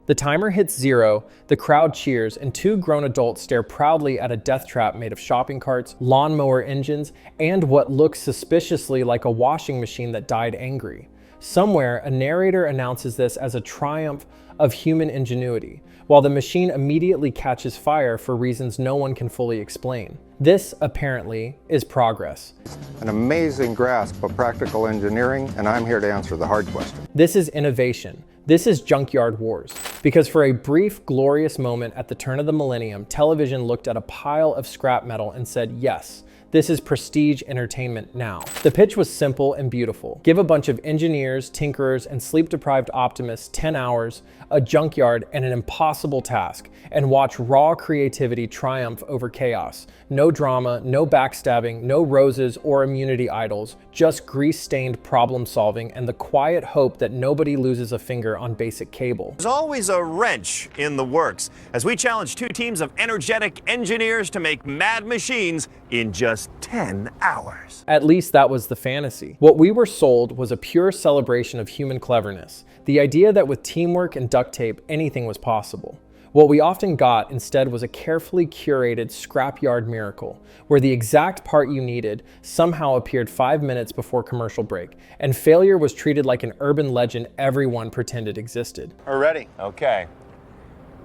The timer hits 0, the crowd cheers, and two grown adults stare proudly at a death trap made of shopping carts, lawnmower engines, and what looks suspiciously like a washing machine that died angry. Somewhere, a narrator announces this as a triumph of human ingenuity, while the machine immediately catches fire for reasons no one can fully explain. This, apparently, is progress. An amazing grasp of practical engineering, and I'm here to answer the hard question. This is innovation. This is Junkyard Wars. Because for a brief, glorious moment at the turn of the millennium, television looked at a pile of scrap metal and said, yes, this is prestige entertainment now. The pitch was simple and beautiful. Give a bunch of engineers, tinkerers, and sleep-deprived optimists 10 hours, a junkyard, and an impossible task, and watch raw creativity triumph over chaos. No drama, no backstabbing, no roses or immunity idols, just grease-stained problem solving and the quiet hope that nobody loses a finger on basic cable. There's always a wrench in the works as we challenge two teams of energetic engineers to make mad machines in just 10 hours. At least that was the fantasy. What we were sold was a pure celebration of human cleverness, the idea that with teamwork and duct tape, anything was possible. What we often got instead was a carefully curated scrapyard miracle, where the exact part you needed somehow appeared 5 minutes before commercial break, and failure was treated like an urban legend everyone pretended existed. We're ready. Okay.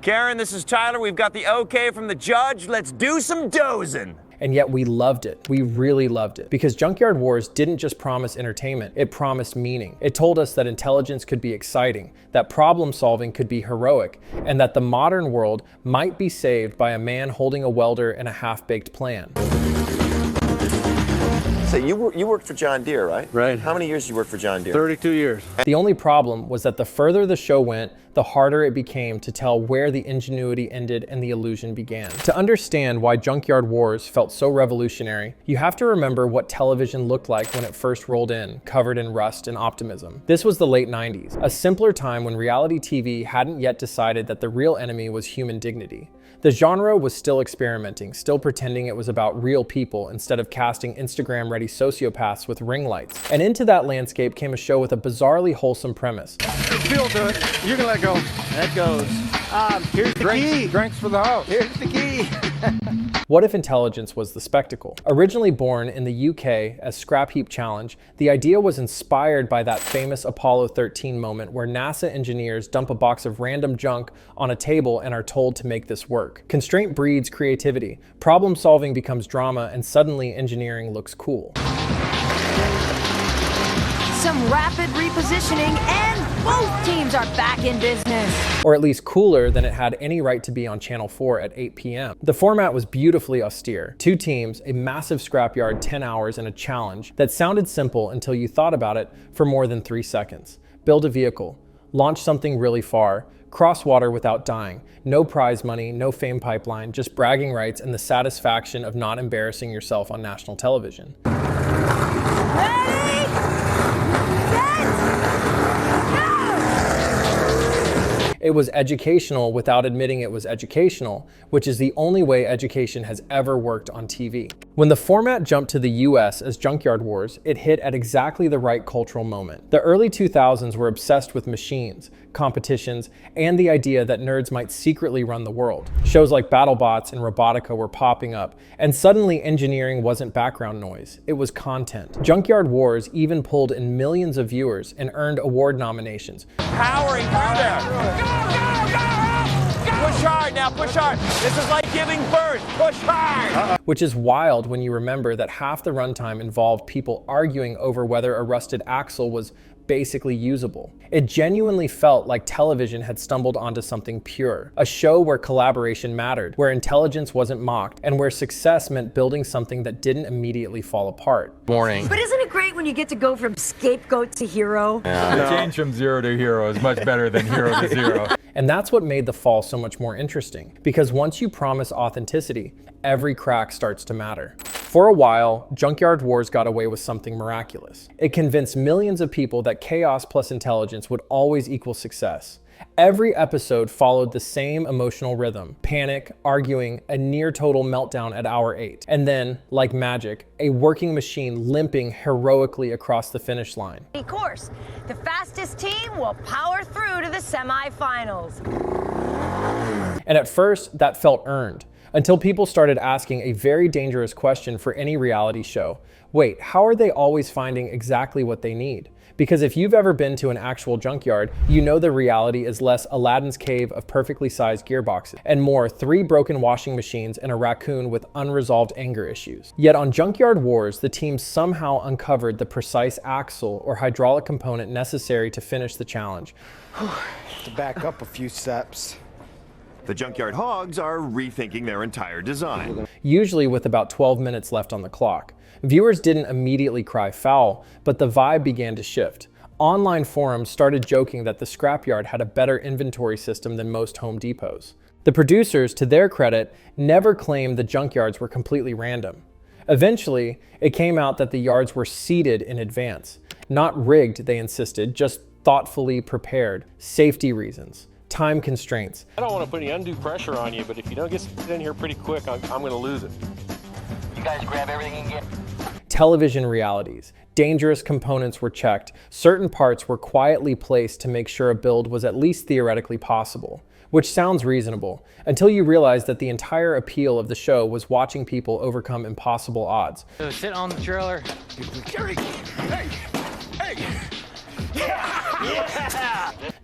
Karen, this is Tyler. We've got the okay from the judge. Let's do some dozing. And yet we loved it. We really loved it. Because Junkyard Wars didn't just promise entertainment, it promised meaning. It told us that intelligence could be exciting, that problem solving could be heroic, and that the modern world might be saved by a man holding a welder and a half-baked plan. So you worked for John Deere, right? Right. How many years did you work for John Deere? 32 years. The only problem was that the further the show went, the harder it became to tell where the ingenuity ended and the illusion began. To understand why Junkyard Wars felt so revolutionary, you have to remember what television looked like when it first rolled in, covered in rust and optimism. This was the late 90s, a simpler time when reality TV hadn't yet decided that the real enemy was human dignity. The genre was still experimenting, still pretending it was about real people instead of casting Instagram-ready sociopaths with ring lights. And into that landscape came a show with a bizarrely wholesome premise. Feel to it. You can let go. That goes. Here's the key. Drinks for the house. Here's the key. What if intelligence was the spectacle? Originally born in the UK as Scrap Heap Challenge, the idea was inspired by that famous Apollo 13 moment where NASA engineers dump a box of random junk on a table and are told to make this work. Constraint breeds creativity, problem solving becomes drama, and suddenly engineering looks cool. Some rapid repositioning and both teams are back in business. Or at least cooler than it had any right to be on Channel 4 at 8 p.m. The format was beautifully austere. Two teams, a massive scrapyard, 10 hours, and a challenge that sounded simple until you thought about it for more than 3 seconds. Build a vehicle, launch something really far, cross water without dying, no prize money, no fame pipeline, just bragging rights and the satisfaction of not embarrassing yourself on national television. Ready? It was educational without admitting it was educational, which is the only way education has ever worked on TV. When the format jumped to the US as Junkyard Wars, it hit at exactly the right cultural moment. The early 2000s were obsessed with machines, competitions, and the idea that nerds might secretly run the world. Shows like BattleBots and Robotica were popping up, and suddenly engineering wasn't background noise, it was content. Junkyard Wars even pulled in millions of viewers and earned award nominations. Powering through there. Go! Push hard now, push hard. This is like giving birth. Push hard. Which is wild when you remember that half the runtime involved people arguing over whether a rusted axle was basically usable. It genuinely felt like television had stumbled onto something pure, a show where collaboration mattered, where intelligence wasn't mocked, and where success meant building something that didn't immediately fall apart. Morning. But isn't it great when you get to go from scapegoat to hero? The change from zero to hero is much better than hero to zero. And that's what made the fall so much more interesting, because once you promise authenticity, every crack starts to matter. For a while, Junkyard Wars got away with something miraculous. It convinced millions of people that chaos plus intelligence would always equal success. Every episode followed the same emotional rhythm: panic, arguing, a near total meltdown at hour 8. And then, like magic, a working machine limping heroically across the finish line. Of course, the fastest team will power through to the semifinals. And at first, that felt earned, until people started asking a very dangerous question for any reality show. Wait, how are they always finding exactly what they need? Because if you've ever been to an actual junkyard, you know the reality is less Aladdin's cave of perfectly sized gearboxes, and more 3 broken washing machines and a raccoon with unresolved anger issues. Yet on Junkyard Wars, the team somehow uncovered the precise axle or hydraulic component necessary to finish the challenge. To back up a few steps. The Junkyard Hogs are rethinking their entire design. Usually with about 12 minutes left on the clock. Viewers didn't immediately cry foul, but the vibe began to shift. Online forums started joking that the scrapyard had a better inventory system than most Home Depots. The producers, to their credit, never claimed the junkyards were completely random. Eventually, it came out that the yards were seeded in advance. Not rigged, they insisted, just thoughtfully prepared. Safety reasons. Time constraints. I don't want to put any undue pressure on you, but if you don't get in here pretty quick, I'm going to lose it. You guys grab everything you can get. Television realities. Dangerous components were checked. Certain parts were quietly placed to make sure a build was at least theoretically possible. Which sounds reasonable, until you realize that the entire appeal of the show was watching people overcome impossible odds. So sit on the trailer.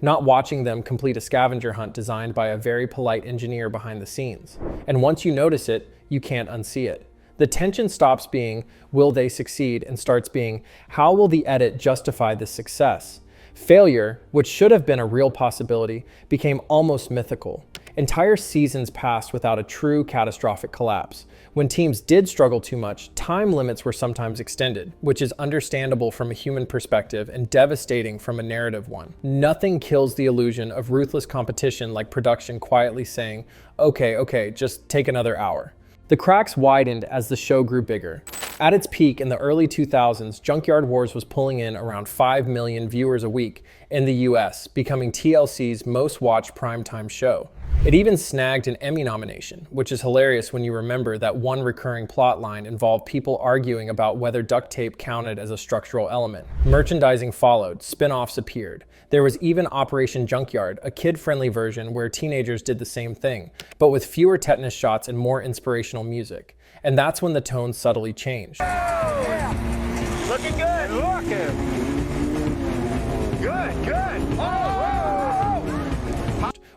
Not watching them complete a scavenger hunt designed by a very polite engineer behind the scenes. And once you notice it, you can't unsee it. The tension stops being, will they succeed, and starts being, how will the edit justify this success? Failure, which should have been a real possibility, became almost mythical. Entire seasons passed without a true catastrophic collapse. When teams did struggle too much, time limits were sometimes extended, which is understandable from a human perspective and devastating from a narrative one. Nothing kills the illusion of ruthless competition like production quietly saying, okay, just take another hour. The cracks widened as the show grew bigger. At its peak in the early 2000s, Junkyard Wars was pulling in around 5 million viewers a week in the US, becoming TLC's most watched primetime show. It even snagged an Emmy nomination, which is hilarious when you remember that one recurring plot line involved people arguing about whether duct tape counted as a structural element. Merchandising followed, spin-offs appeared. There was even Operation Junkyard, a kid-friendly version where teenagers did the same thing, but with fewer tetanus shots and more inspirational music. And that's when the tone subtly changed. Looking good. Good.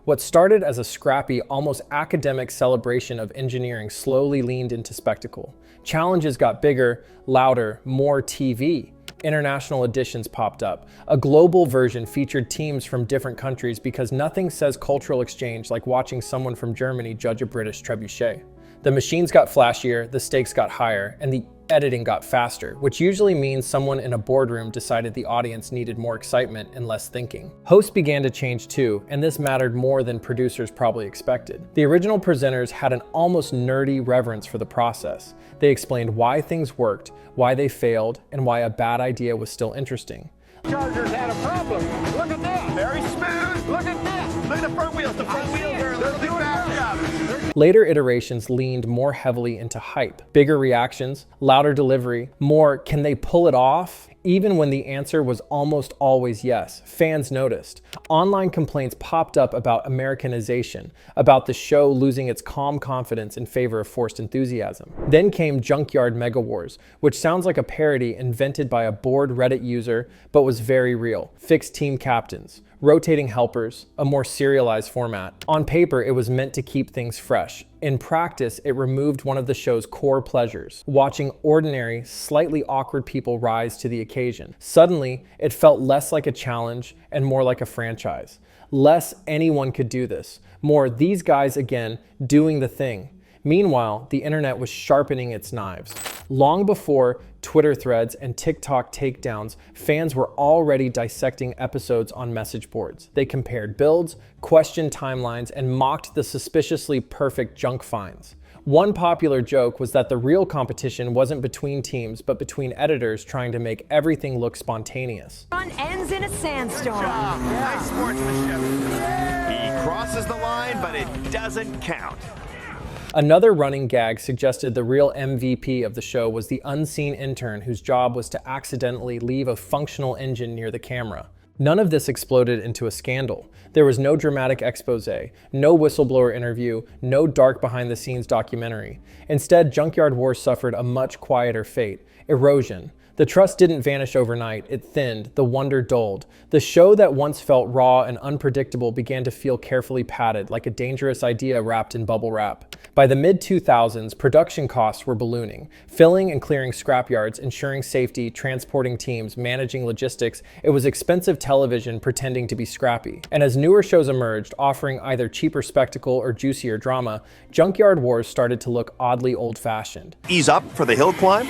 What started as a scrappy, almost academic celebration of engineering slowly leaned into spectacle. Challenges got bigger, louder, more TV. International editions popped up. A global version featured teams from different countries because nothing says cultural exchange like watching someone from Germany judge a British trebuchet. The machines got flashier, the stakes got higher, and the editing got faster, which usually means someone in a boardroom decided the audience needed more excitement and less thinking. Hosts began to change too, and this mattered more than producers probably expected. The original presenters had an almost nerdy reverence for the process. They explained why things worked, why they failed, and why a bad idea was still interesting. Chargers had a problem. Look at that. Very smooth. Look at that. Look at the front wheels. The front wheels are a little bit backed up. Later iterations leaned more heavily into hype, bigger reactions, louder delivery, more can they pull it off? Even when the answer was almost always yes, fans noticed. Online complaints popped up about Americanization, about the show losing its calm confidence in favor of forced enthusiasm. Then came Junkyard Mega Wars, which sounds like a parody invented by a bored Reddit user, but was very real. Fixed team captains, rotating helpers, a more serialized format. On paper, it was meant to keep things fresh. In practice, it removed one of the show's core pleasures, watching ordinary, slightly awkward people rise to the occasion. Suddenly, it felt less like a challenge and more like a franchise. Less anyone could do this. More these guys again doing the thing. Meanwhile, the internet was sharpening its knives. Long before Twitter threads and TikTok takedowns, fans were already dissecting episodes on message boards. They compared builds, questioned timelines, and mocked the suspiciously perfect junk finds. One popular joke was that the real competition wasn't between teams, but between editors trying to make everything look spontaneous. Run ends in a sandstorm. Nice sportsmanship. He crosses the line, but it doesn't count. Another running gag suggested the real MVP of the show was the unseen intern whose job was to accidentally leave a functional engine near the camera. None of this exploded into a scandal. There was no dramatic expose, no whistleblower interview, no dark behind-the-scenes documentary. Instead, Junkyard Wars suffered a much quieter fate: erosion. The trust didn't vanish overnight, it thinned, the wonder dulled. The show that once felt raw and unpredictable began to feel carefully padded, like a dangerous idea wrapped in bubble wrap. By the mid-2000s, production costs were ballooning. Filling and clearing scrapyards, ensuring safety, transporting teams, managing logistics, it was expensive television pretending to be scrappy. And as newer shows emerged, offering either cheaper spectacle or juicier drama, Junkyard Wars started to look oddly old-fashioned. Ease up for the hill climb.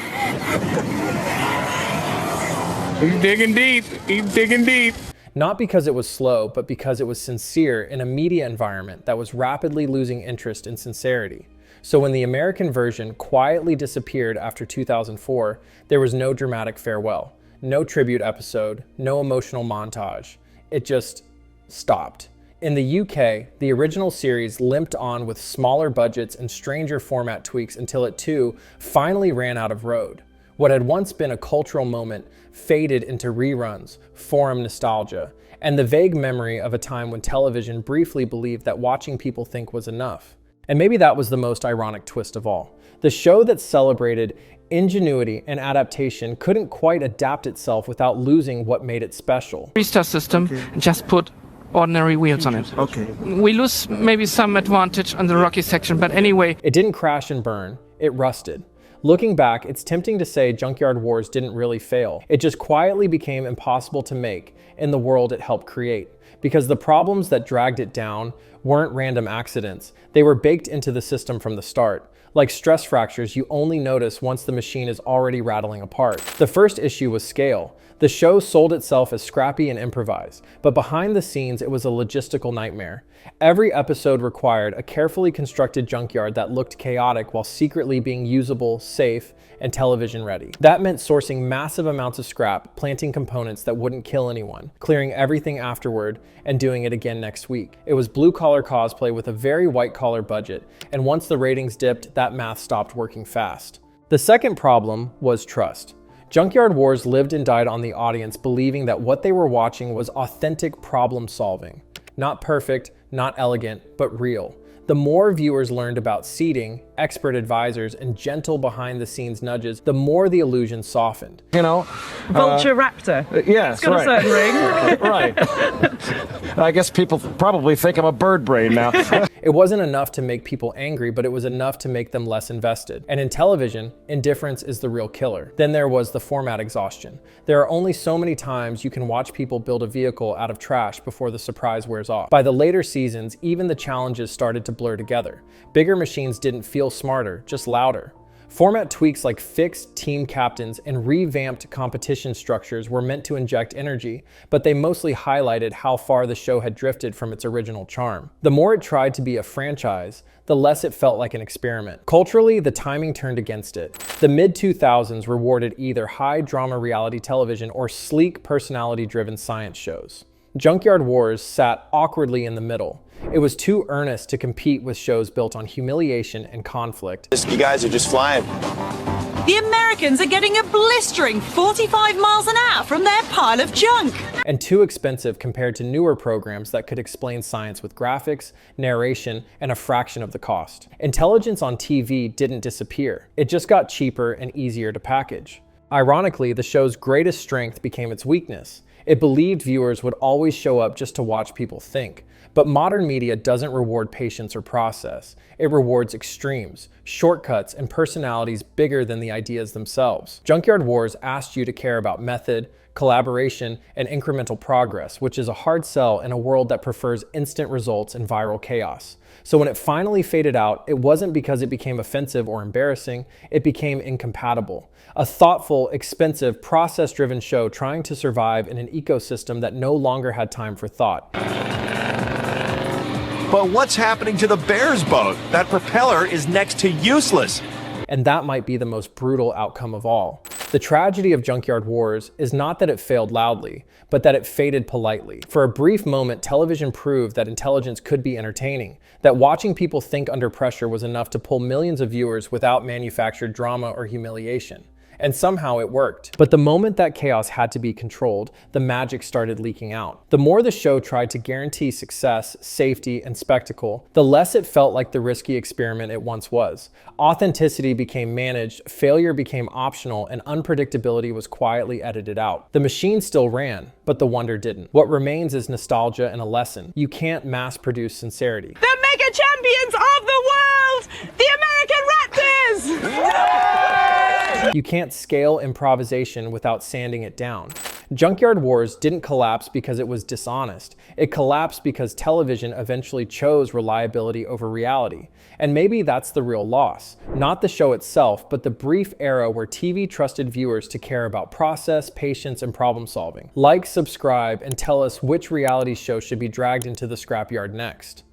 He's digging deep. He's digging deep. Not because it was slow, but because it was sincere in a media environment that was rapidly losing interest in sincerity. So when the American version quietly disappeared after 2004, there was no dramatic farewell, no tribute episode, no emotional montage. It just stopped. In the UK, the original series limped on with smaller budgets and stranger format tweaks until it too finally ran out of road. What had once been a cultural moment faded into reruns, forum nostalgia, and the vague memory of a time when television briefly believed that watching people think was enough. And maybe that was the most ironic twist of all. The show that celebrated ingenuity and adaptation couldn't quite adapt itself without losing what made it special. Restart system and just put ordinary wheels on it. Okay. We lose maybe some advantage on the rocky section, but anyway. It didn't crash and burn, it rusted. Looking back, it's tempting to say Junkyard Wars didn't really fail. It just quietly became impossible to make in the world it helped create, because the problems that dragged it down weren't random accidents. They were baked into the system from the start. Like stress fractures you only notice once the machine is already rattling apart. The first issue was scale. The show sold itself as scrappy and improvised, but behind the scenes it was a logistical nightmare. Every episode required a carefully constructed junkyard that looked chaotic while secretly being usable, safe, and television ready. That meant sourcing massive amounts of scrap, planting components that wouldn't kill anyone, clearing everything afterward, and doing it again next week. It was blue-collar cosplay with a very white-collar budget, and once the ratings dipped, that math stopped working fast. The second problem was trust. Junkyard Wars lived and died on the audience believing that what they were watching was authentic problem solving. Not perfect, not elegant, but real. The more viewers learned about seeding, expert advisors, and gentle behind-the-scenes nudges, the more the illusion softened. You know, Vulture Raptor. Yes, it's got a certain ring. Right. I guess people probably think I'm a bird brain now. It wasn't enough to make people angry, but it was enough to make them less invested. And in television, indifference is the real killer. Then there was the format exhaustion. There are only so many times you can watch people build a vehicle out of trash before the surprise wears off. By the later seasons, even the challenges started to blur together. Bigger machines didn't feel smarter, just louder. Format tweaks like fixed team captains and revamped competition structures were meant to inject energy, but they mostly highlighted how far the show had drifted from its original charm. The more it tried to be a franchise, the less it felt like an experiment. Culturally, the timing turned against it. The mid-2000s rewarded either high drama reality television or sleek personality-driven science shows. Junkyard Wars sat awkwardly in the middle. It was too earnest to compete with shows built on humiliation and conflict. You guys are just flying. The Americans are getting a blistering 45 miles an hour from their pile of junk. And too expensive compared to newer programs that could explain science with graphics, narration, and a fraction of the cost. Intelligence on TV didn't disappear. It just got cheaper and easier to package. Ironically, the show's greatest strength became its weakness. It believed viewers would always show up just to watch people think. But modern media doesn't reward patience or process. It rewards extremes, shortcuts, and personalities bigger than the ideas themselves. Junkyard Wars asked you to care about method, collaboration, and incremental progress, which is a hard sell in a world that prefers instant results and viral chaos. So when it finally faded out, it wasn't because it became offensive or embarrassing, it became incompatible. A thoughtful, expensive, process-driven show trying to survive in an ecosystem that no longer had time for thought. But what's happening to the Bears boat? That propeller is next to useless. And that might be the most brutal outcome of all. The tragedy of Junkyard Wars is not that it failed loudly, but that it faded politely. For a brief moment, television proved that intelligence could be entertaining, that watching people think under pressure was enough to pull millions of viewers without manufactured drama or humiliation. And somehow it worked. But the moment that chaos had to be controlled, the magic started leaking out. The more the show tried to guarantee success, safety, and spectacle, the less it felt like the risky experiment it once was. Authenticity became managed, failure became optional, and unpredictability was quietly edited out. The machine still ran, but the wonder didn't. What remains is nostalgia and a lesson. You can't mass-produce sincerity. The mega champions of the world! The American Raptors! You can't scale improvisation without sanding it down. Junkyard Wars didn't collapse because it was dishonest. It collapsed because television eventually chose reliability over reality. And maybe that's the real loss. Not the show itself, but the brief era where TV trusted viewers to care about process, patience, and problem solving. Like, subscribe, and tell us which reality show should be dragged into the scrapyard next.